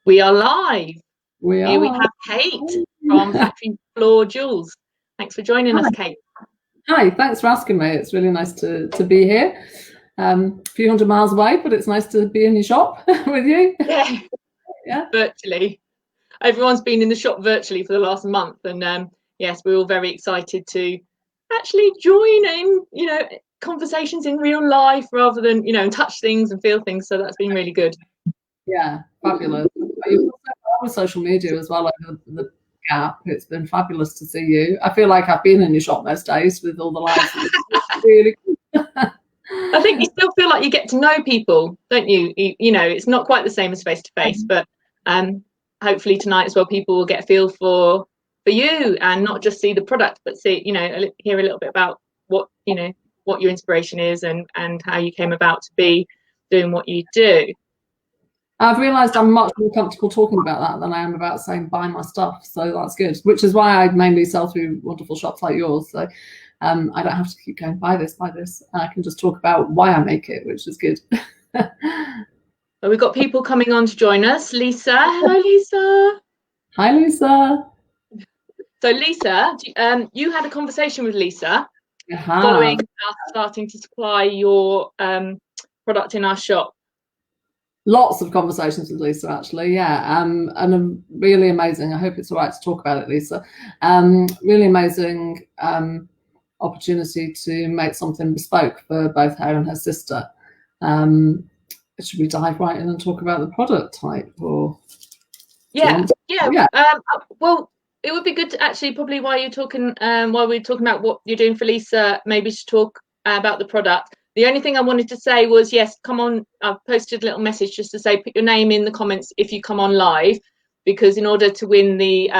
We are live. Here we have Kate from Factory Floor Jewels. Thanks for joining us, Kate. Hi, thanks for asking me. It's really nice to be here. A few hundred miles away, but it's nice to be in your shop with you. Yeah, virtually. Everyone's been in the shop virtually for the last month, and yes, we're all very excited to actually join in, conversations in real life rather than, touch things and feel things. So that's been really good. Yeah, fabulous. You've also with social media as well over the gap. It's been fabulous to see you. I feel like I've been in your shop most days with all the lives. Really good. I think you still feel like you get to know people, don't you? It's not quite the same as face to face, but hopefully tonight as well, people will get a feel for you and not just see the product, but see, hear a little bit about what your inspiration is and how you came about to be doing what you do. I've realised I'm much more comfortable talking about that than I am about saying buy my stuff, so that's good. Which is why I mainly sell through wonderful shops like yours. So I don't have to keep going buy this. I can just talk about why I make it, which is good. Well, we've got people coming on to join us. Lisa, hello, Lisa. Hi, Lisa. So, Lisa, you had a conversation with Lisa following us starting to supply your product in our shop. Lots of conversations with Lisa, actually, yeah, and a really amazing. I hope it's all right to talk about it, Lisa. Really amazing opportunity to make something bespoke for both her and her sister. Should we dive right in and talk about the product type, or? Yeah. Well, it would be good to actually probably while we're talking about what you're doing for Lisa, maybe to talk about the product. The only thing I wanted to say was, yes, come on. I've posted a little message just to say, put your name in the comments if you come on live, because in order to win the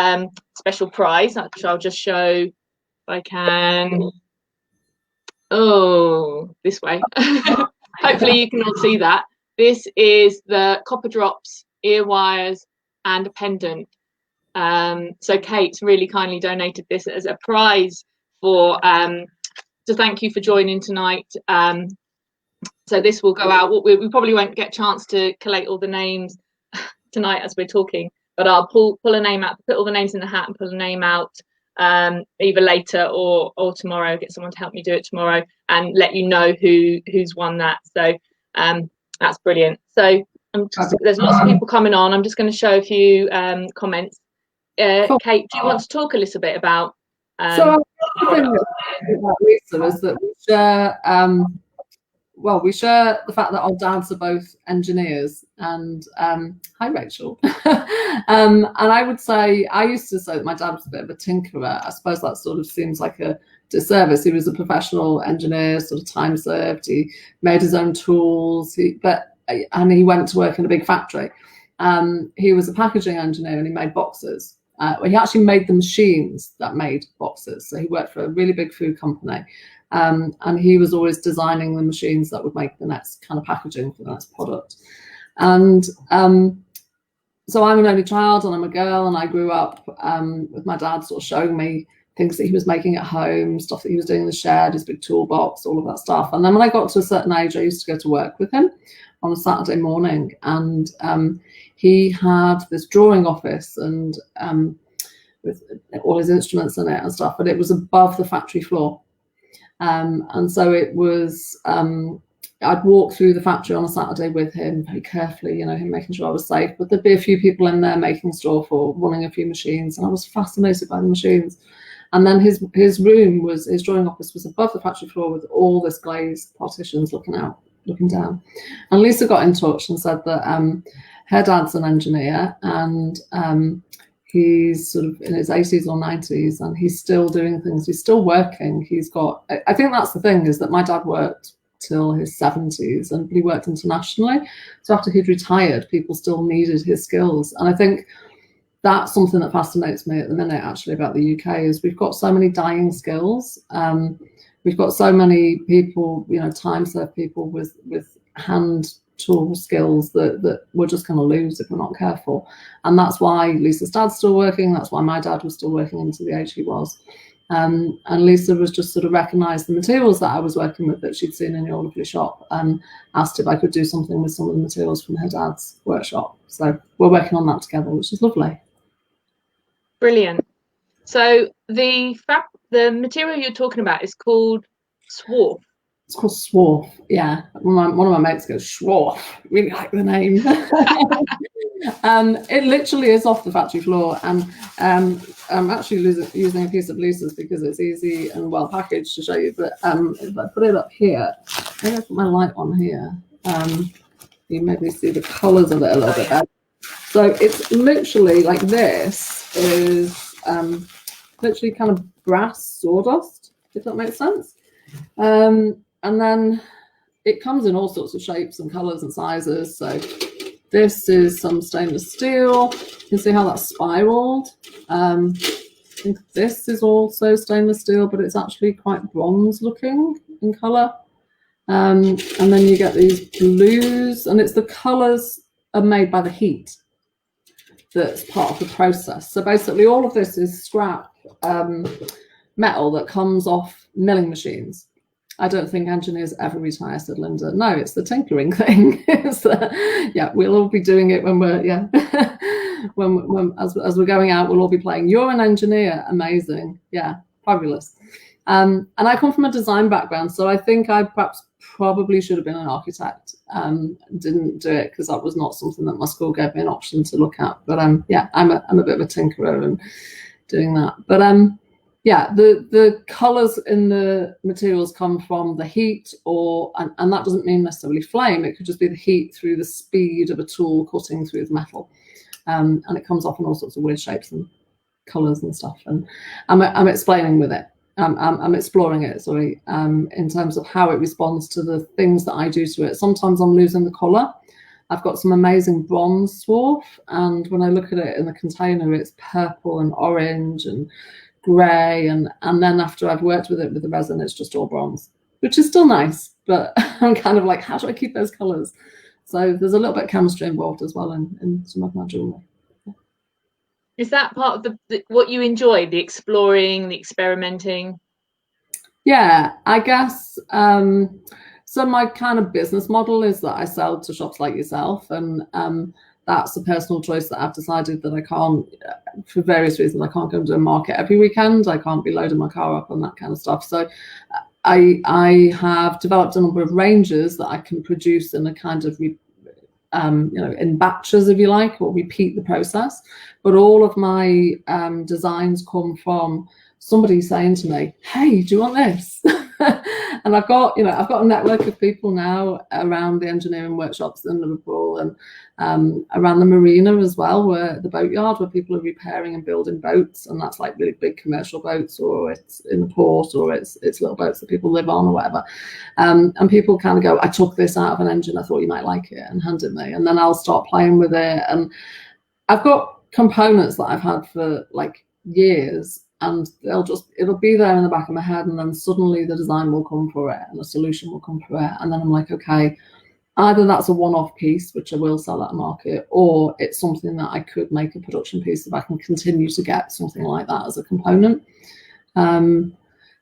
special prize, which I'll just show if I can. Oh, this way. Hopefully you can all see that. This is the copper drops, ear wires, and a pendant. So Kate's really kindly donated this as a prize for to thank you for joining tonight. So this will go out. We probably won't get a chance to collate all the names tonight as we're talking, but I'll pull a name out, put all the names in the hat and pull a name out either later or tomorrow. Get someone to help me do it tomorrow and let you know who's won that. So that's brilliant. So there's lots of people coming on. I'm just going to show a few comments. Cool. Kate, do you want to talk a little bit about? So the thing about Lisa is that we share the fact that our dads are both engineers, and hi Rachel. And I would say, I used to say that my dad was a bit of a tinkerer. I suppose that sort of seems like a disservice. He was a professional engineer, sort of time served. He made his own tools, and he went to work in a big factory. He was a packaging engineer and he made boxes. He actually made the machines that made boxes. So he worked for a really big food company. And he was always designing the machines that would make the next kind of packaging for the next product. And so I'm an only child and I'm a girl, and I grew up with my dad sort of showing me things that he was making at home, stuff that he was doing in the shed, his big toolbox, all of that stuff. And then when I got to a certain age, I used to go to work with him on a Saturday morning, and he had this drawing office and with all his instruments in it and stuff, but it was above the factory floor. And so it was, I'd walk through the factory on a Saturday with him very carefully, him making sure I was safe, but there'd be a few people in there making stuff or running a few machines, and I was fascinated by the machines. And then his drawing office was above the factory floor with all this glazed partitions looking down. And Lisa got in touch and said that her dad's an engineer, and he's sort of in his 80s or 90s, and he's still doing things. He's still working. I think that's the thing, is that my dad worked till his 70s, and he worked internationally. So after he'd retired, people still needed his skills. And I think that's something that fascinates me at the minute, actually, about the UK, is we've got so many dying skills. We've got so many people, time-served people with hand tool skills that we're just going to lose if we're not careful. And that's why Lisa's dad's still working. That's why my dad was still working into the age he was. And Lisa was just sort of recognised the materials that I was working with that she'd seen in your lovely shop, and asked if I could do something with some of the materials from her dad's workshop. So we're working on that together, which is lovely. Brilliant. So the material you're talking about is called swarf. It's called swarf. Yeah, one of my mates goes swarf. Really like the name. It literally is off the factory floor, and I'm actually using a piece of Lisa's because it's easy and well packaged to show you. But if I put it up here, maybe I put my light on here, you maybe see the colours of it a little bit better. So it's literally like this is literally kind of brass sawdust, if that makes sense. And then it comes in all sorts of shapes and colours and sizes. So this is some stainless steel. You can see how that's spiraled. I think this is also stainless steel, but it's actually quite bronze looking in colour. And then you get these blues, and it's the colours are made by the heat that's part of the process. So basically all of this is scrap metal that comes off milling machines. I don't think engineers ever retire, said Linda. No, it's the tinkering thing. Yeah, we'll all be doing it when we're, yeah. as we're going out, we'll all be playing. You're an engineer. Amazing. Yeah, fabulous. And I come from a design background, so I think I probably should have been an architect. Didn't do it because that was not something that my school gave me an option to look at. But yeah, I'm a bit of a tinkerer and doing that. But yeah, the colours in the materials come from the heat, and that doesn't mean necessarily flame. It could just be the heat through the speed of a tool cutting through the metal, and it comes off in all sorts of weird shapes and colours and stuff. And I'm explaining with it. I'm exploring it, sorry, in terms of how it responds to the things that I do to it. Sometimes I'm losing the colour. I've got some amazing bronze swarf, and when I look at it in the container, it's purple and orange and grey, and then after I've worked with it with the resin, it's just all bronze, which is still nice, but I'm kind of like, how do I keep those colours? So there's a little bit of chemistry involved as well in some of my jewellery. Is that part of what you enjoy, the exploring, the experimenting? Yeah, I guess. So my kind of business model is that I sell to shops like yourself, and that's a personal choice that I've decided that I can't, for various reasons, I can't go to a market every weekend. I can't be loading my car up and that kind of stuff. So I have developed a number of ranges that I can produce in a kind of, in batches, if you like, or repeat the process. But all of my designs come from somebody saying to me, hey, do you want this? And I've got a network of people now around the engineering workshops in Liverpool and around the marina as well, where the boatyard, where people are repairing and building boats, and that's like really big commercial boats, or it's in the port, or it's little boats that people live on or whatever. And people kind of go, I took this out of an engine, I thought you might like it, and hand it me, and then I'll start playing with it. And I've got components that I've had for like years, and it'll be there in the back of my head, and then suddenly the design will come for it and a solution will come for it, and then I'm like, okay, either that's a one-off piece which I will sell at a market, or it's something that I could make a production piece if I can continue to get something like that as a component.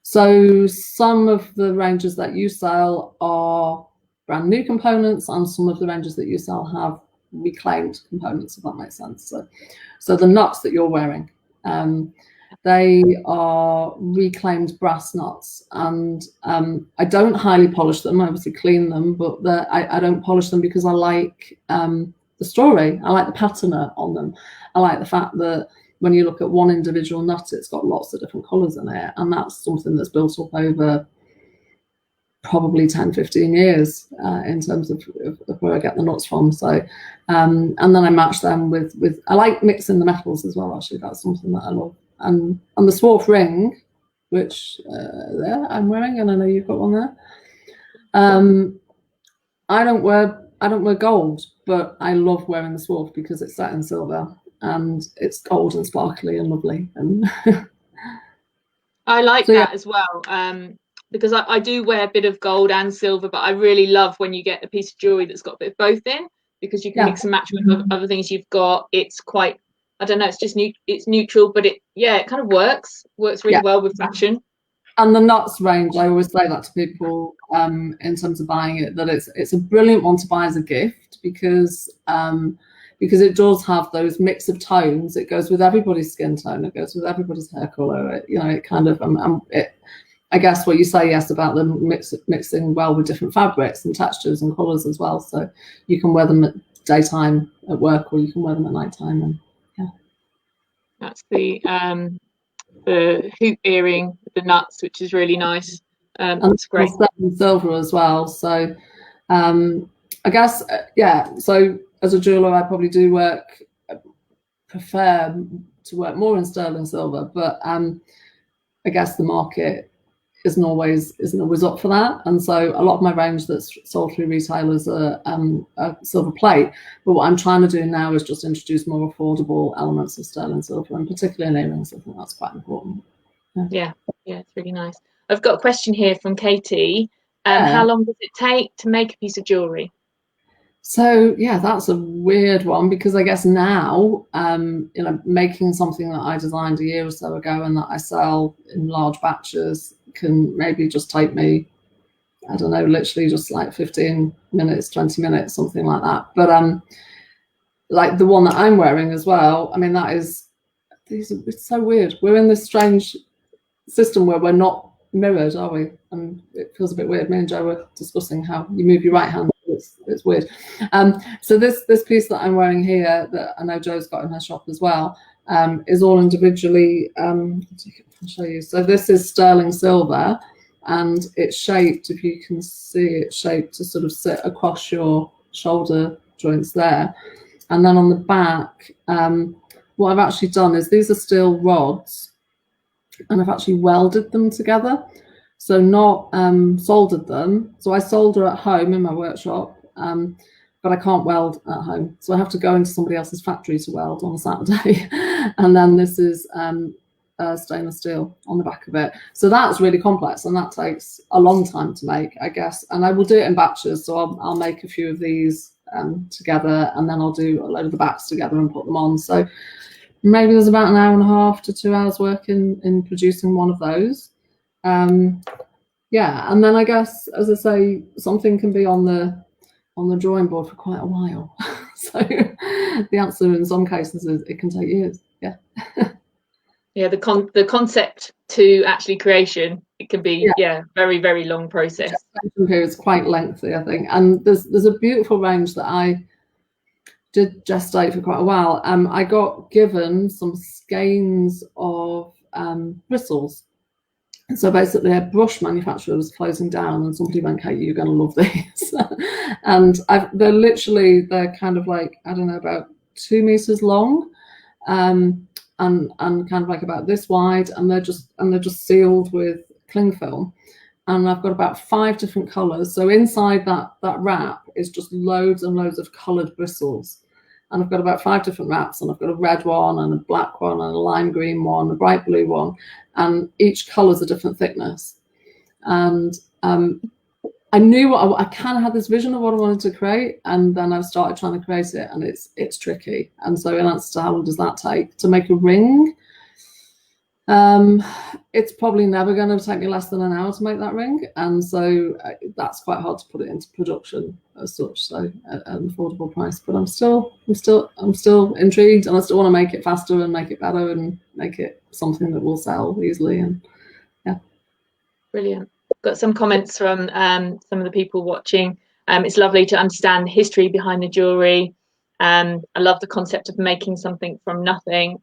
So some of the ranges that you sell are brand new components, and some of the ranges that you sell have reclaimed components, if that makes sense. So the nuts that you're wearing, they are reclaimed brass nuts, and I don't highly polish them. I obviously clean them, but I don't polish them because I like the story. I like the patina on them. I like the fact that when you look at one individual nut, it's got lots of different colours in it, and that's something that's built up over probably 10, 15 years in terms of where I get the nuts from. So and then I match them with I like mixing the metals as well, actually. That's something that I love. And the swarf ring, which there I'm wearing, and I know you've got one there. I don't wear gold, but I love wearing the swarf because it's set in silver and it's gold and sparkly and lovely. And I like that as well, because I do wear a bit of gold and silver, but I really love when you get a piece of jewelry that's got a bit of both in, because you can mix and match with other things you've got. It's quite I don't know, it's just it's neutral, but it kind of works really well with fashion. And the nuts range, I always say that to people in terms of buying it, that it's a brilliant one to buy as a gift because it does have those mix of tones. It goes with everybody's skin tone. It goes with everybody's hair color. It kind of I guess what you say, yes, about them mixing well with different fabrics and textures and colors as well. So you can wear them at daytime at work, or you can wear them at nighttime. And that's the hoop earring with the nuts, which is really nice. And it's great. Silver as well. So I guess so as a jeweler, I probably do prefer to work more in sterling silver, but I guess the market isn't always up for that, and so a lot of my range that's sold through retailers are silver plate. But what I'm trying to do now is just introduce more affordable elements of sterling silver, and particularly in earrings. I think that's quite important. Yeah, it's really nice. I've got a question here from Katie. How long does it take to make a piece of jewellery? So that's a weird one, because I guess now making something that I designed a year or so ago and that I sell in large batches can maybe just take me, I don't know, literally just like 15 minutes, 20 minutes, something like that. But like the one that I'm wearing as well, I mean, it's so weird. We're in this strange system where we're not mirrored, are we? And it feels a bit weird. Me and Jo were discussing how you move your right hand. It's weird. So this piece that I'm wearing here, that I know Jo's got in her shop as well, is all individually. I'll show you. So this is sterling silver, and it's shaped, if you can see, it's shaped to sort of sit across your shoulder joints there. And then on the back, what I've actually done is, these are steel rods, and I've actually welded them together. So not soldered them. So I solder at home in my workshop, but I can't weld at home. So I have to go into somebody else's factory to weld on a Saturday. And then this is stainless steel on the back of it. So that's really complex, and that takes a long time to make, I guess. And I will do it in batches. So I'll make a few of these together, and then I'll do a load of the backs together and put them on. So maybe there's about 1.5 to 2 hours work in producing one of those. And then I guess, as I say, something can be on the drawing board for quite a while. So the answer in some cases is it can take years. The concept to actually creation, it can be very, very long process. It's quite lengthy, I think. And there's a beautiful range that I did gestate for quite a while. I got given some skeins of bristles. So basically, a brush manufacturer was closing down, and somebody went, "Kate, you're going to love these." And they're kind of like, I don't know, about 2 meters long, and kind of like about this wide, and they're just sealed with cling film. And I've got about 5 different colors. So inside that wrap is just loads and loads of colored bristles. And I've got about 5 different wraps, and I've got a red one and a black one and a lime green one, a bright blue one, and each color is a different thickness. And I knew I kind of had this vision of what I wanted to create, and then I started trying to create it, and it's tricky. And so in answer to how long does that take to make a ring, it's probably never going to take me less than an hour to make that ring, and so that's quite hard to put it into production as such, so at an affordable price. But I'm still intrigued, and I still want to make it faster and make it better and make it something that will sell easily. And brilliant. Got some comments from some of the people watching. It's lovely to understand the history behind the jewellery. I love the concept of making something from nothing.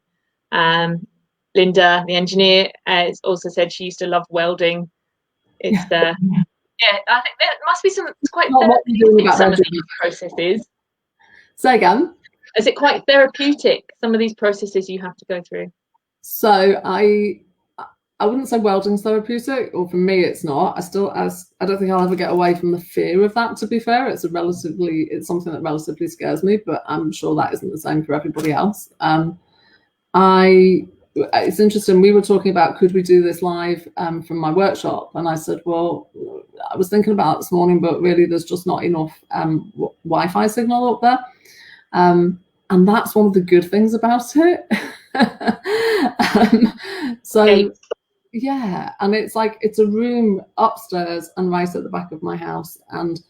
Linda, the engineer, has also said she used to love welding. It's I think there must be some quite therapeutic some of these processes. Say again. Is it quite therapeutic, some of these processes you have to go through? So I wouldn't say welding's therapeutic, or for me it's not. I don't think I'll ever get away from the fear of that, to be fair. It's something that relatively scares me, but I'm sure that isn't the same for everybody else. It's interesting, we were talking about, could we do this live from my workshop? And I said, well, I was thinking about it this morning, but really there's just not enough Wi-Fi signal up there. and that's one of the good things about it. So Okay. yeah, and it's like, it's a room upstairs and right at the back of my house, and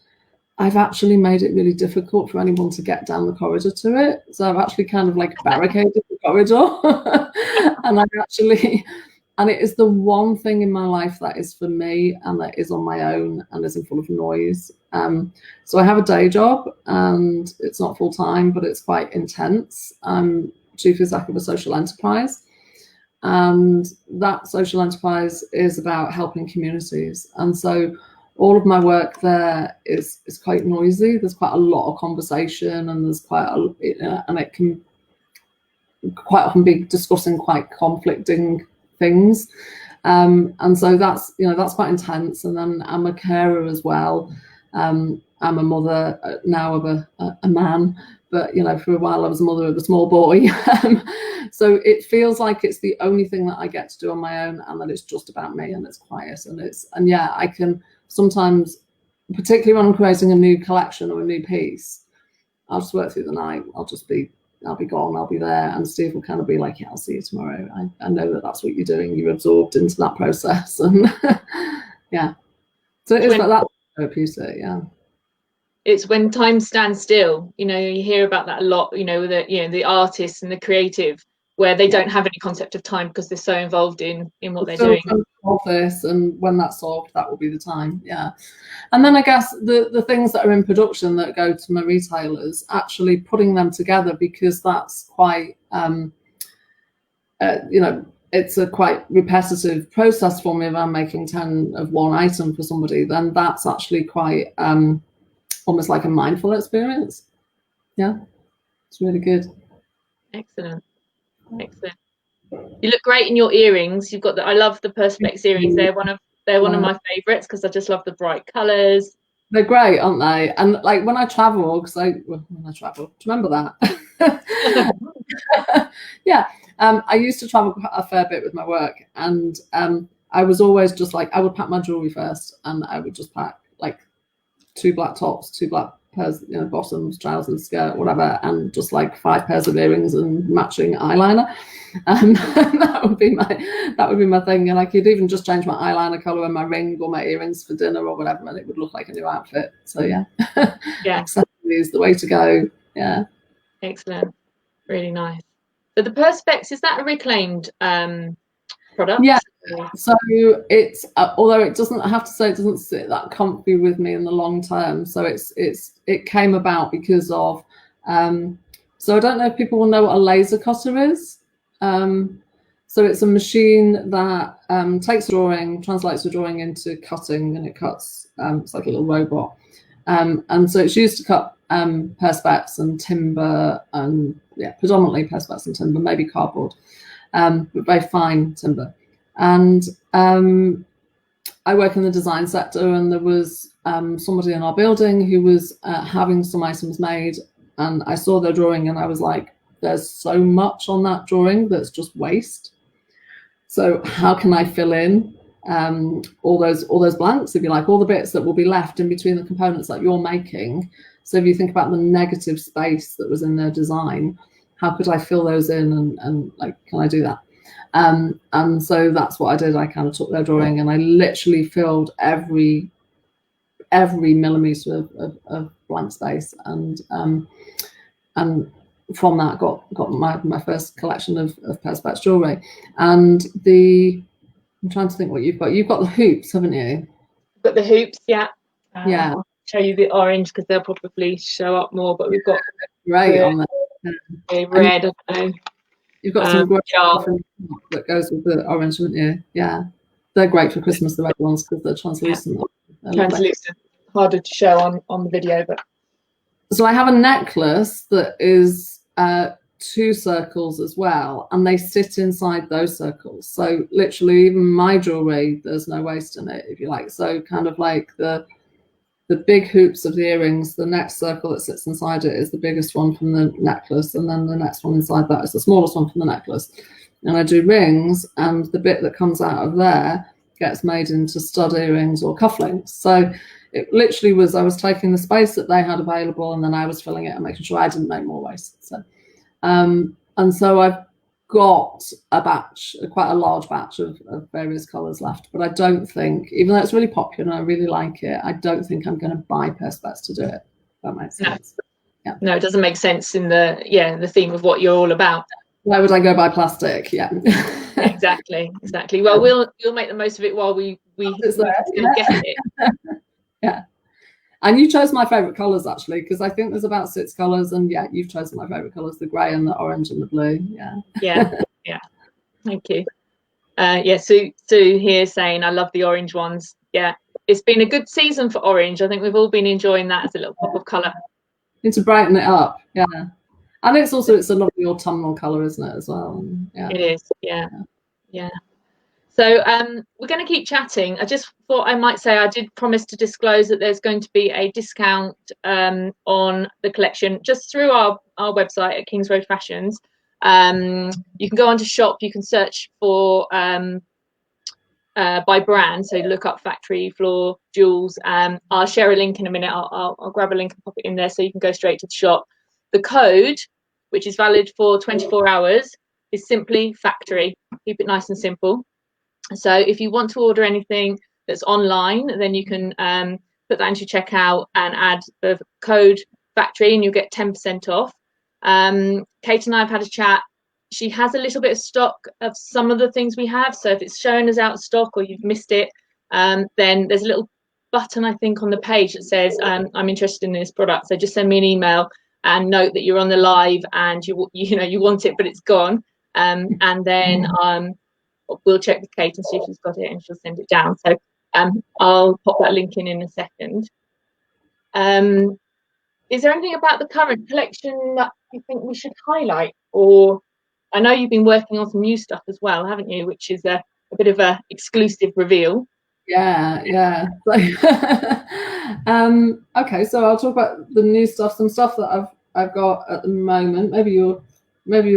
I've actually made it really difficult for anyone to get down the corridor to it. So I've actually kind of like barricaded the corridor. And it is the one thing in my life that is for me and that is on my own and isn't full of noise. So I have a day job, and it's not full time, but it's quite intense. I'm chief exec of a social enterprise, and that social enterprise is about helping communities. And so all of my work there is quite noisy. There's quite a lot of conversation, and there's and it can quite often be discussing quite conflicting things. And so that's quite intense. And then I'm a carer as well. I'm a mother now of a man, but for a while I was a mother of a small boy. So it feels like it's the only thing that I get to do on my own, and that it's just about me, and it's quiet, and yeah, I can sometimes, particularly when I'm creating a new collection or a new piece, I'll just work through the night. I'll be gone, I'll be there, and Steve will kind of be like, yeah, I'll see you tomorrow. I know that's what you're doing. You're absorbed into that process. And yeah, so it is like that therapeutic. Yeah, it's when time stands still. You hear about that a lot, with the artists and the creative, where they don't have any concept of time because they're so involved in what they're doing. This, and when that's solved, that will be the time. Yeah. And then I guess the things that are in production that go to my retailers, actually putting them together, because that's quite it's a quite repetitive process for me. If I'm making 10 of one item for somebody, then that's actually quite almost like a mindful experience. Yeah, it's really good. Excellent. You look great in your earrings. You've got I love the Perspex earrings. They're one of my favorites because I just love the bright colors. They're great, aren't they? And like when I travel, when I travel, do you remember that? Yeah. I used to travel a fair bit with my work, and I was always just like, I would pack my jewelry first, and I would just pack like 2 black tops, 2 black pairs, bottoms, trousers, skirt, whatever, and just like 5 pairs of earrings and matching eyeliner. And that would be my thing. And I could even just change my eyeliner color and my ring or my earrings for dinner or whatever, and it would look like a new outfit. So yeah, accessories, the way to go. Yeah, excellent, really nice. So the Perspex, is that a reclaimed product? Yeah. So it's although it doesn't, I have to say, it doesn't sit that comfy with me in the long term. So it came about because of so I don't know if people will know what a laser cutter is. So it's a machine that takes a drawing, translates the drawing into cutting, and it cuts. It's like a little robot, and so it's used to cut perspex and timber, and predominantly perspex and timber, maybe cardboard, but very fine timber. And I work in the design sector, and there was somebody in our building who was having some items made, and I saw their drawing, and I was like, there's so much on that drawing that's just waste. So how can I fill in all those blanks, if you like, all the bits that will be left in between the components that you're making? So if you think about the negative space that was in their design, how could I fill those in, and like, can I do that? And so that's what I did. I kind of took their drawing and I literally filled every millimeter of blank space, and from that got my first collection of perspex jewellery. And I'm trying to think what you've got. You've got the hoops, haven't you? Got the hoops, yeah. Yeah. I'll show you the orange because they'll probably show up more, but we've got great on there. Red, I don't know. You've got some great stuff that goes with the orange, haven't you? Yeah. They're great for Christmas, the red ones, because they're translucent. Yeah. Translucent. Harder to show on the video, but so I have a necklace that is 2 circles as well, and they sit inside those circles. So literally, even my jewelry, there's no waste in it, if you like. So kind of like the big hoops of the earrings, the next circle that sits inside it is the biggest one from the necklace, and then the next one inside that is the smallest one from the necklace. And I do rings, and the bit that comes out of there gets made into stud earrings or cufflinks. So it literally was, I was taking the space that they had available, and then I was filling it and making sure I didn't make more waste. So And so I've got a batch, quite a large batch of various colours left, but I don't think, even though it's really popular and I really like it, I don't think I'm going to buy Perspex to do it. That makes sense. No. No, it doesn't make sense in the theme of what you're all about. Why would I go buy plastic? Yeah. Exactly. Well, we'll make the most of it while we still get it. Yeah. And you chose my favourite colours, actually, because I think there's about 6 colours, and yeah, you've chosen my favourite colours, the grey and the orange and the blue. Yeah. Thank you. Sue here saying I love the orange ones. Yeah, it's been a good season for orange. I think we've all been enjoying that as a little pop of colour. To brighten it up, yeah. And it's a lovely autumnal colour, isn't it, as well? Yeah. It is, yeah. So we're going to keep chatting. I just thought I might say I did promise to disclose that there's going to be a discount on the collection just through our website at Kings Road Fashions. You can go onto shop, you can search for by brand, so look up factory, floor, jewels. I'll share a link in a minute. I'll grab a link and pop it in there so you can go straight to the shop. The code, which is valid for 24 hours, is simply factory. Keep it nice and simple. So if you want to order anything that's online, then you can put that into checkout and add the code factory and you'll get 10% off. Kate and I have had a chat. She has a little bit of stock of some of the things we have. So if it's showing us out of stock or you've missed it, then there's a little button, I think, on the page that says, I'm interested in this product. So just send me an email and note that you're on the live and you want it, but it's gone. And then we'll check with Kate and see if she's got it and she'll send it down. So I'll pop that link in a second. Is there anything about the current collection that you think we should highlight? Or I know you've been working on some new stuff as well, haven't you? Which is a bit of a exclusive reveal. Yeah. Okay, so I'll talk about the new stuff, some stuff that I've got at the moment. Maybe your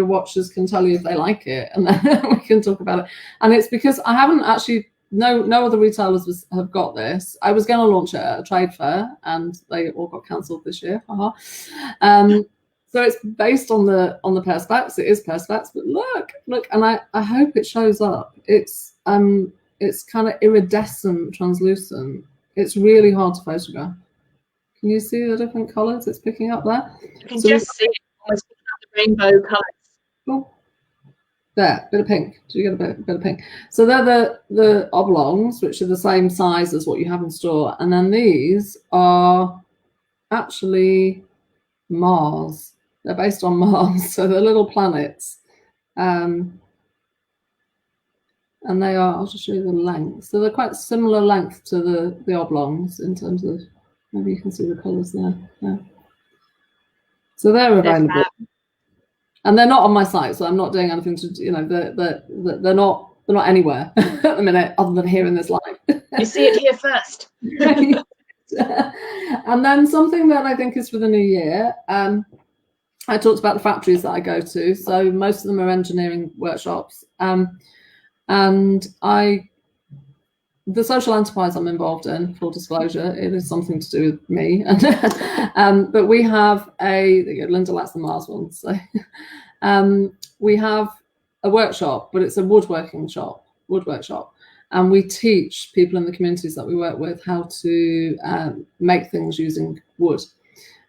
watchers can tell you if they like it, and then we can talk about it. And it's because I haven't actually, no other retailers have got this. I was going to launch it at a trade fair, and they all got cancelled this year. So it's based on the Perspex. It is Perspex, but look, and I hope it shows up. It's kind of iridescent, translucent. It's really hard to photograph. Can you see the different colours it's picking up there? You can just see it almost picking up the rainbow colours. Oh, there, bit of pink. Do you get a bit of pink? So they're the oblongs, which are the same size as what you have in store. And then these are actually Mars. They're based on Mars, so they're little planets. And they are, I'll just show you the length. So they're quite similar length to the oblongs in terms of, maybe you can see the colours there. Yeah. So they're available. And they're not on my site, so I'm not doing anything to, they're not anywhere at the minute other than here in this live. You see it here first. And then something that I think is for the new year, I talked about the factories that I go to. So most of them are engineering workshops. And the social enterprise I'm involved in, full disclosure, it is something to do with me. But we have Linda likes the Mars one, so we have a workshop, but it's a wood workshop. And we teach people in the communities that we work with how to make things using wood.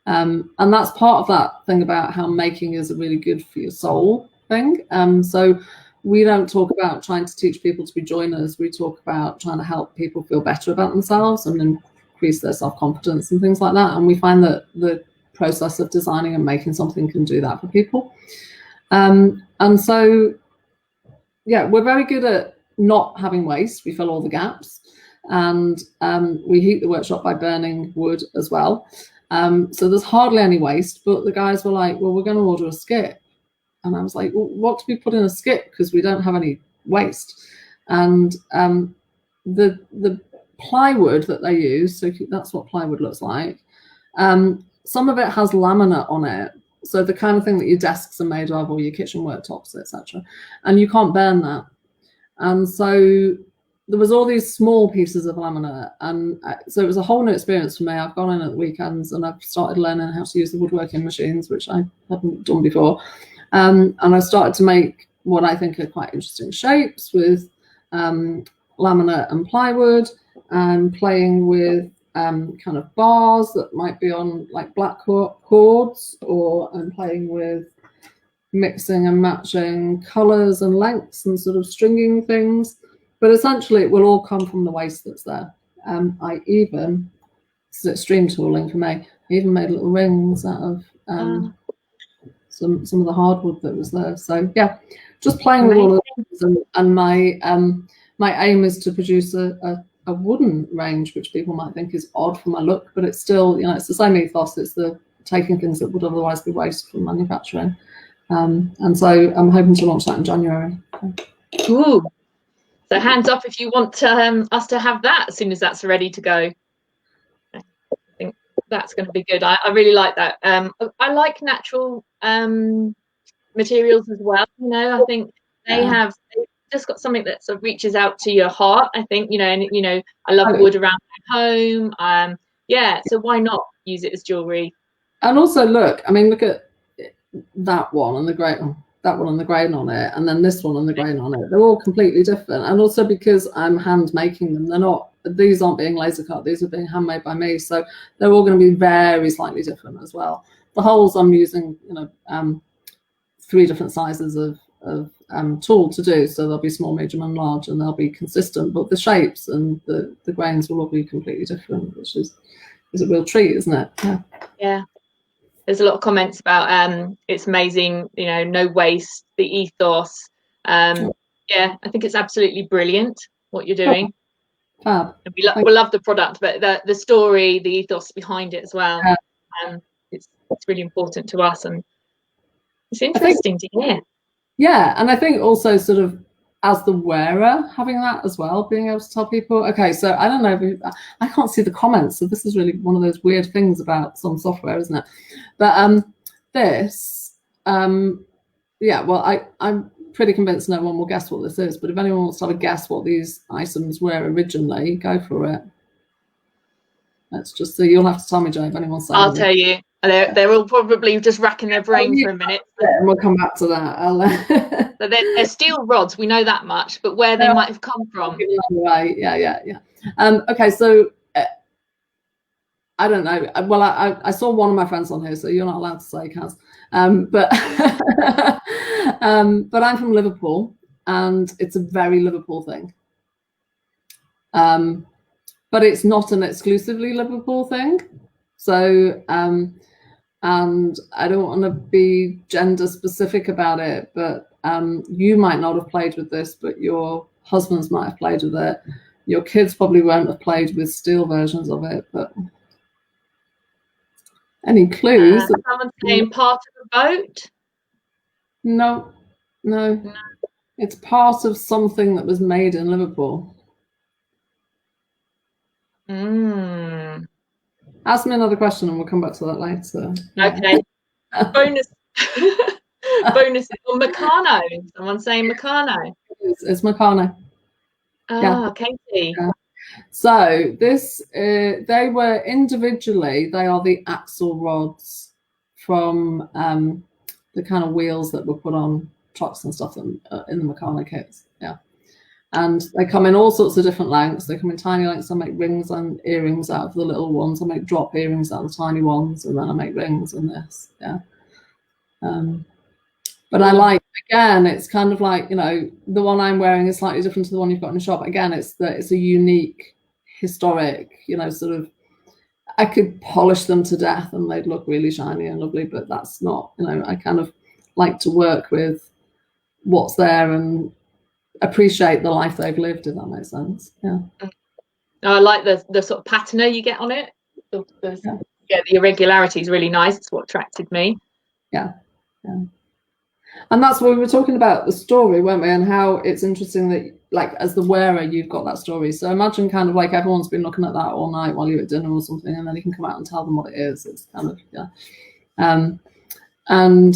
And that's part of that thing about how making is a really good for your soul thing. So we don't talk about trying to teach people to be joiners. We talk about trying to help people feel better about themselves and increase their self-confidence and things like that. And we find that the process of designing and making something can do that for people. And so, yeah, we're very good at not having waste. We fill all the gaps. And we heat the workshop by burning wood as well. So there's hardly any waste, but the guys were like, well, we're going to order a skip. And I was like, well, what do we put in a skip? Because we don't have any waste. And the plywood that they use, so that's what plywood looks like. Some of it has laminate on it. So the kind of thing that your desks are made of or your kitchen worktops, etc. And you can't burn that. And so there was all these small pieces of laminate. And so it was a whole new experience for me. I've gone in at the weekends and I've started learning how to use the woodworking machines, which I hadn't done before. And I started to make what I think are quite interesting shapes with laminate and plywood, and playing with kind of bars that might be on like black cords, or I'm playing with mixing and matching colours and lengths and sort of stringing things. But essentially it will all come from the waste that's there. I even, this is extreme tooling for me, I even made little rings out of some of the hardwood that was there. So yeah, just playing with all of these, and my aim is to produce a wooden range, which people might think is odd for my look, but it's still, you know, it's the same ethos. It's the taking things that would otherwise be waste from manufacturing. And so I'm hoping to launch that in January. Ooh. So hands up if you want us to have that as soon as that's ready to go. I think that's going to be good. I really like that. I like natural materials as well. You know, I think they've just got something that sort of reaches out to your heart, I think, you know, and, you know, I love wood around my home. Yeah, so why not use it as jewellery? And also, look, I mean, look at that one and the grain, that one and the grain on it, and then this one and the grain on it. They're all completely different. And also because I'm hand making them, they're not, these aren't being laser cut, these are being handmade by me. So they're all going to be very slightly different as well. The holes I'm using, you know, 3 different sizes of tool to do, so they'll be small, medium and large, and they'll be consistent, but the shapes and the grains will all be completely different, which is a real treat, isn't it? Yeah. There's a lot of comments about it's amazing, you know, no waste, the ethos. Yeah, I think it's absolutely brilliant what you're doing. Fab. We love the product, but the story, the ethos behind it as well. It's really important to us, and it's interesting to hear. Yeah, and I think also sort of as the wearer, having that as well, being able to tell people, okay, so I don't know, I can't see the comments, so this is really one of those weird things about some software, isn't it? But this, yeah, well, I'm pretty convinced no one will guess what this is, but if anyone wants to have a guess what these items were originally, go for it. Let's just see. You'll have to tell me, Joe, if anyone's saying I'll tell you. They're all probably just racking their brain for a minute. And we'll come back to that. So they're steel rods, we know that much, but where they might have come from. Right. Yeah. Okay, so I don't know. Well, I saw one of my friends on here, so you're not allowed to say, Kaz. But but I'm from Liverpool, and it's a very Liverpool thing. But it's not an exclusively Liverpool thing. So, and I don't want to be gender specific about it, but you might not have played with this, but your husbands might have played with it. Your kids probably won't have played with steel versions of it, but any clues? Someone saying part of a boat? No. It's part of something that was made in Liverpool. Ask me another question and we'll come back to that later. Okay. Bonus. Bonus on Meccano. Someone saying Meccano. It's Meccano. Katie. Yeah. So this, they were individually, they are the axle rods from the kind of wheels that were put on trucks and stuff in the Meccano kits. Yeah. And they come in all sorts of different lengths. They come in tiny lengths. I make rings and earrings out of the little ones. I make drop earrings out of the tiny ones, and then I make rings in this. Yeah. But I like, again, it's kind of like, you know, the one I'm wearing is slightly different to the one you've got in the shop. Again, it's a unique, historic, you know, sort of, I could polish them to death and they'd look really shiny and lovely, but that's not, you know, I kind of like to work with what's there and appreciate the life they've lived, if that makes sense. Yeah. I like the sort of patina you get on it. The irregularity is really nice. It's what attracted me. Yeah. And that's what we were talking about, the story, weren't we? And how it's interesting that, like, as the wearer, you've got that story. So imagine kind of like everyone's been looking at that all night while you're at dinner or something, and then you can come out and tell them what it is. It's kind of, yeah. And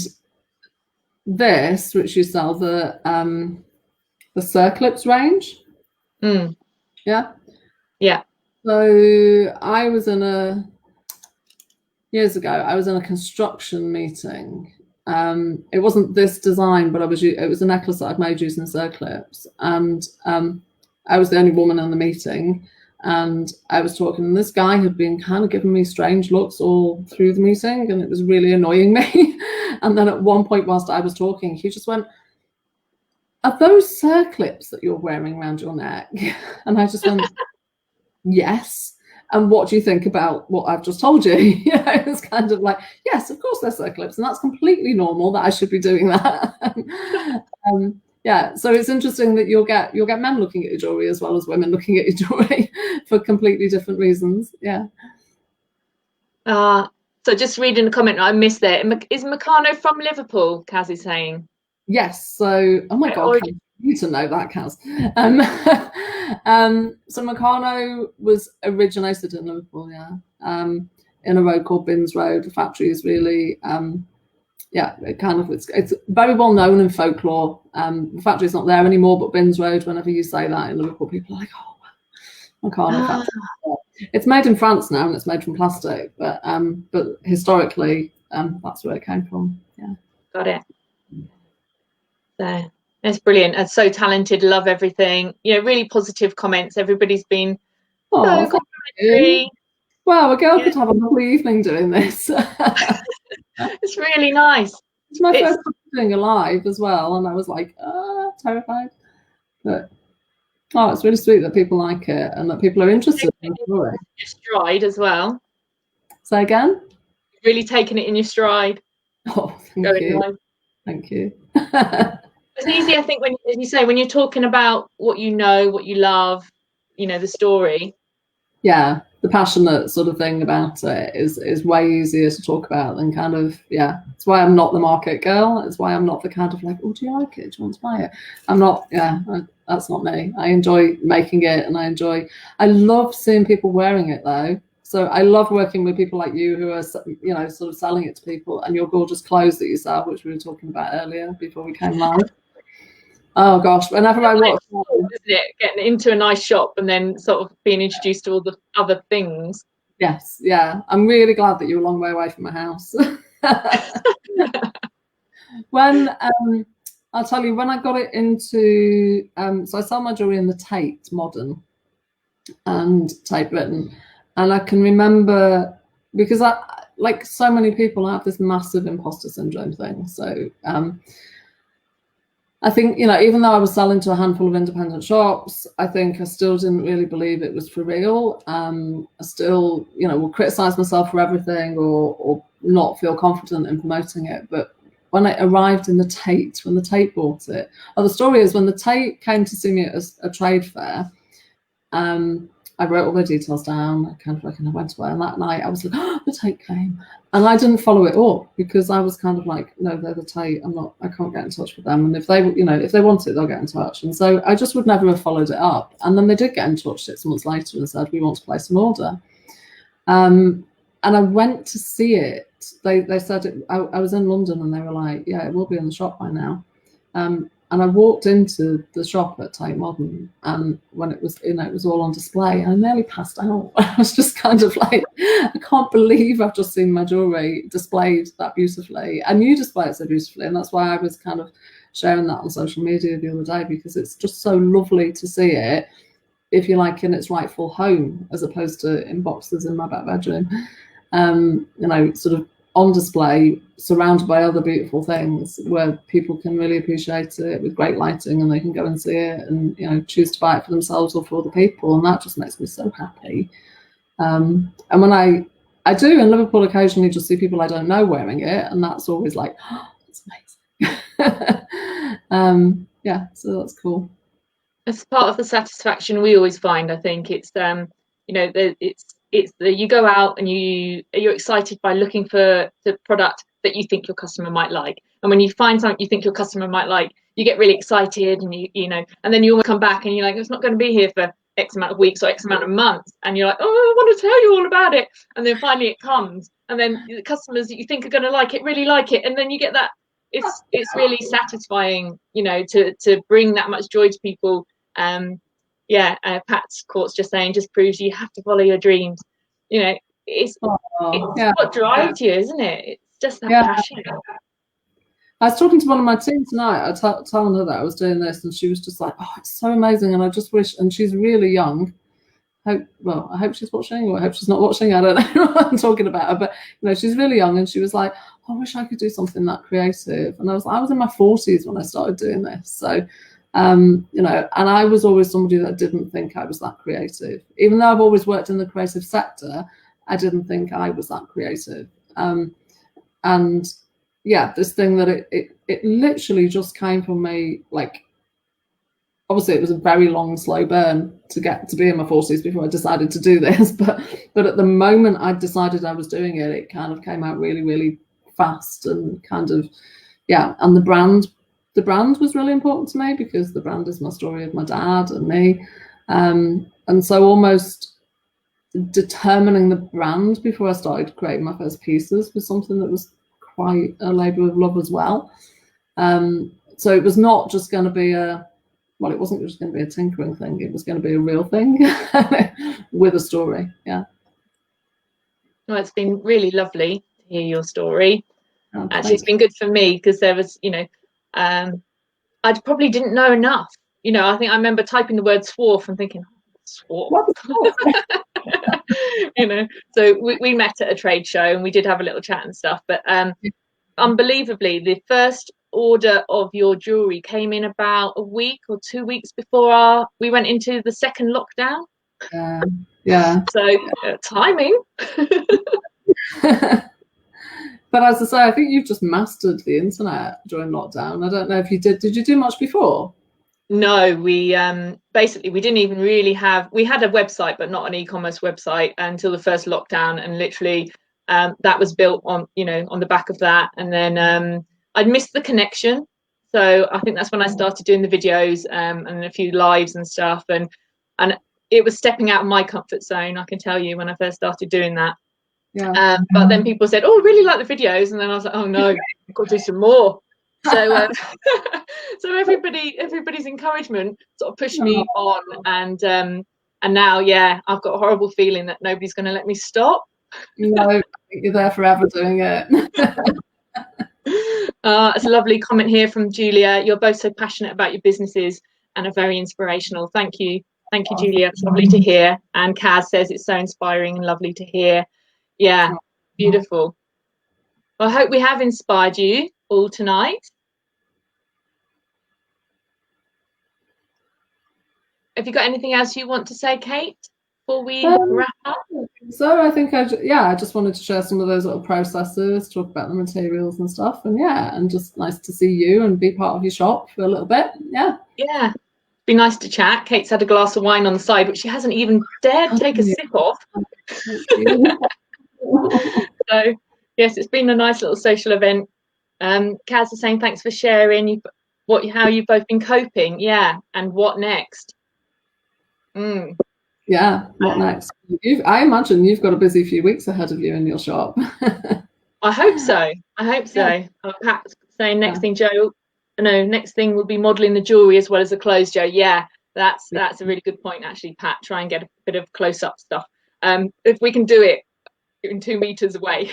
this, which you sell, the Circlips range. Yeah. So years ago, I was in a construction meeting, It wasn't this design, but it was a necklace that I'd made using circlips, and I was the only woman in the meeting, and I was talking, and this guy had been kind of giving me strange looks all through the meeting, and it was really annoying me. And then at one point, whilst I was talking, he just went, "Are those circlips that you're wearing around your neck?" And I just went, "Yes. And what do you think about what I've just told you?" It was kind of like, yes, of course they're circlips, and that's completely normal that I should be doing that. Yeah, so it's interesting that you'll get men looking at your jewelry as well as women looking at your jewelry for completely different reasons. Yeah. So just reading the comment, I missed there. Is Meccano from Liverpool? Kaz is saying. Yes. So, oh my God, you need to know that, Kaz. So Meccano was originated in Liverpool, yeah, in a road called Binns Road. The factory is really, yeah, it's very well known in folklore. The factory's not there anymore, but Binns Road, whenever you say that in Liverpool, people are like, "Oh, Meccano factory." It's made in France now, and it's made from plastic, but historically, that's where it came from. Yeah. Got it. So it's brilliant. And so talented. Love everything. Really positive comments. Everybody's been so complimentary. Wow, a girl could have a lovely evening doing this. It's really nice. It's my first time doing a live as well, and I was like, terrified. But it's really sweet that people like it and that people are interested in the story. Your stride as well. Say again? Really taking it in your stride. Oh, thank you. Thank you. It's easy, I think, when you're talking about what you know, what you love, the story. Yeah, the passionate sort of thing about it is way easier to talk about than kind of, yeah. It's why I'm not the market girl. It's why I'm not the kind of like, "Oh, do you like it? Do you want to buy it?" I'm not, that's not me. I enjoy making it, and I love seeing people wearing it though. So I love working with people like you who are, sort of selling it to people, and your gorgeous clothes that you sell, which we were talking about earlier before we came live. Oh gosh, whenever I watch, isn't it? Getting into a nice shop and then sort of being introduced to all the other things. Yes, yeah. I'm really glad that you're a long way away from my house. When I'll tell you, when I got it into, so I sell my jewelry in the Tate Modern and Tate Britain, and I can remember, because like so many people, I have this massive imposter syndrome thing. So I think, even though I was selling to a handful of independent shops, I think I still didn't really believe it was for real. I still, will criticize myself for everything or not feel confident in promoting it. But when it arrived in the Tate, when the Tate bought it, the story is when the Tate came to see me at a trade fair, I wrote all the details down. I went away, and that night I was like, "Oh, the Tate came," and I didn't follow it up because I was kind of like, "No, they're the Tate. I can't get in touch with them, and if they want it, they'll get in touch." And so I just would never have followed it up. And then they did get in touch 6 months later and said, "We want to place an order." And I went to see it. They said I was in London, and they were like, "Yeah, it will be in the shop by now." And I walked into the shop at Tate Modern, and when it was, it was all on display, and I nearly passed out. I was just kind of like, I can't believe I've just seen my jewelry displayed that beautifully. And you display it so beautifully, and that's why I was kind of sharing that on social media the other day, because it's just so lovely to see it, if you like, in its rightful home, as opposed to in boxes in my back bedroom. Sort of on display, surrounded by other beautiful things, where people can really appreciate it with great lighting, and they can go and see it and choose to buy it for themselves or for other people, and that just makes me so happy. And when I do in Liverpool occasionally just see people I don't know wearing it, and that's always like, "Oh, that's amazing." Yeah, so that's cool. It's part of the satisfaction we always find. I think it's it's you go out and you're excited by looking for the product that you think your customer might like, and when you find something you think your customer might like, you get really excited, and and then you always come back and you're like, "It's not going to be here for X amount of weeks or X amount of months," and you're like, "Oh, I want to tell you all about it," and then finally it comes, and then the customers that you think are going to like it really like it, and then you get that. It's really satisfying, to bring that much joy to people. Pat's quote's just saying, "Just proves you have to follow your dreams." It's what drives you, isn't it? It's just that passion. I was talking to one of my team tonight. Telling her that I was doing this, and she was just like, "Oh, it's so amazing!" And I just wish. And she's really young. I hope she's watching, or I hope she's not watching. I don't know what I'm talking about her, but she's really young, and she was like, oh, "I wish I could do something that creative." And I was in my 40s when I started doing this, so and I was always somebody that didn't think I was that creative, even though I've always worked in the creative sector. I didn't think I was that creative, and yeah, this thing that it literally just came from me. Like, obviously it was a very long, slow burn to get to be in my 40s before I decided to do this, but at the moment I decided I was doing it, it kind of came out really, really fast, and kind of, yeah. And the brand was really important to me, because the brand is my story of my dad and me, and so almost determining the brand before I started creating my first pieces was something that was quite a labour of love as well. So it was not just going to be it wasn't just going to be a tinkering thing. It was going to be a real thing with a story. Yeah. Well, it's been really lovely to hear your story. Oh, actually, it's been good for me, because there was, I probably didn't know enough. I think I remember typing the word swarf and thinking, swarf. So we met at a trade show, and we did have a little chat and stuff. But unbelievably, the first order of your jewellery came in about a week or 2 weeks before we went into the second lockdown. Yeah. So timing. But as I say, I think you've just mastered the internet during lockdown. I don't know if you did. Did you do much before? No, we basically we didn't even really we had a website, but not an e-commerce website until the first lockdown, and literally that was built on on the back of that. And then I'd missed the connection, so I think that's when I started doing the videos and a few lives and stuff, and it was stepping out of my comfort zone, I can tell you, when I first started doing that. Yeah. But then people said, "Oh, I really like the videos," and then I was like, "Oh no, I've got to do some more." So so everybody's encouragement sort of pushed me on, and now, yeah, I've got a horrible feeling that nobody's going to let me stop. No, I think you're there forever doing it. It's a lovely comment here from Julia. You're both so passionate about your businesses and are very inspirational. Thank you, Julia. It's lovely to hear. And Kaz says it's so inspiring and lovely to hear. Yeah, beautiful. Well, I hope we have inspired you all tonight. Have you got anything else you want to say, Kate, before we wrap up? So I think I just wanted to share some of those little processes, talk about the materials and stuff, and yeah, and just nice to see you and be part of your shop for a little bit. Yeah. Yeah. Be nice to chat. Kate's had a glass of wine on the side, which she hasn't even dared take a sip of. So yes, it's been a nice little social event. Kaz is saying thanks for sharing how you've both been coping. Yeah, and what next? Yeah, what next? I imagine you've got a busy few weeks ahead of you in your shop. I hope so. Yeah. Pat's saying next thing, Joe. No, next thing will be modelling the jewellery as well as the clothes, Joe. Yeah, that's a really good point, actually, Pat. Try and get a bit of close-up stuff. If we can do it in 2 meters away.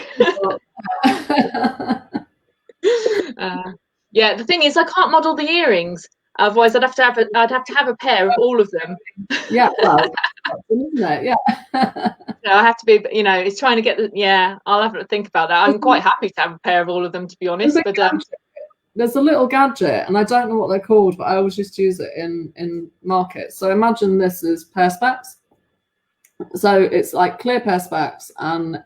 Yeah, the thing is, I can't model the earrings. Otherwise, I'd have to have a pair of all of them. Yeah, well, isn't it? Yeah. So I have to be, it's trying to get I'll have to think about that. I'm quite happy to have a pair of all of them, to be honest. But there's a little gadget, and I don't know what they're called, but I always just use it in markets. So imagine this is perspex. So it's like clear perspex, and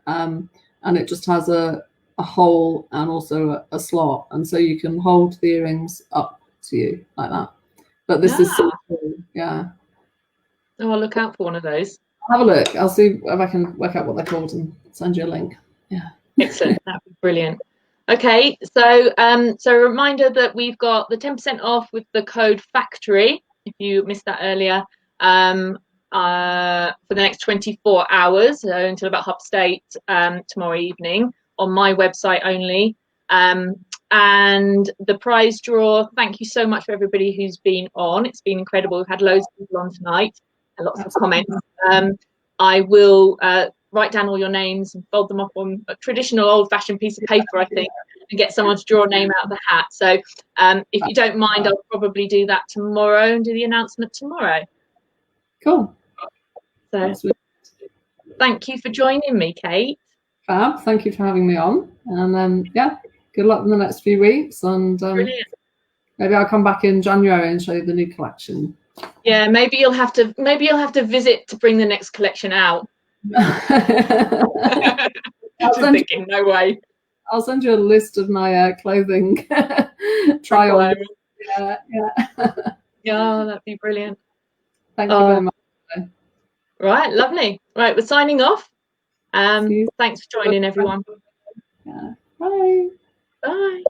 it just has a hole and also a slot, and so you can hold the earrings up to you like that. But this is so cool. Yeah. Oh, I'll look out for one of those. Have a look. I'll see if I can work out what they're called and send you a link. Yeah. Excellent. That'd be brilliant. Okay, so so a reminder that we've got the 10% off with the code FACTORY, if you missed that earlier, for the next 24 hours, so until about 8:30 tomorrow evening, on my website only. And the prize draw, thank you so much for everybody who's been on. It's been incredible. We've had loads of people on tonight and lots of comments. I will write down all your names and fold them up on a traditional old-fashioned piece of paper, I think, and get someone to draw a name out of the hat. So if you don't mind, I'll probably do that tomorrow and do the announcement tomorrow. Cool. So thank you for joining me, Kate. Fab, thank you for having me on. And yeah, good luck in the next few weeks. And maybe I'll come back in January and show you the new collection. Yeah, maybe you'll have to visit to bring the next collection out. Just thinking, no way. I'll send you a list of my clothing try on. Yeah. Yeah, that'd be brilliant. Thank you very much. Right, lovely. Right, we're signing off. Thanks for joining, everyone. Yeah. Bye. Bye.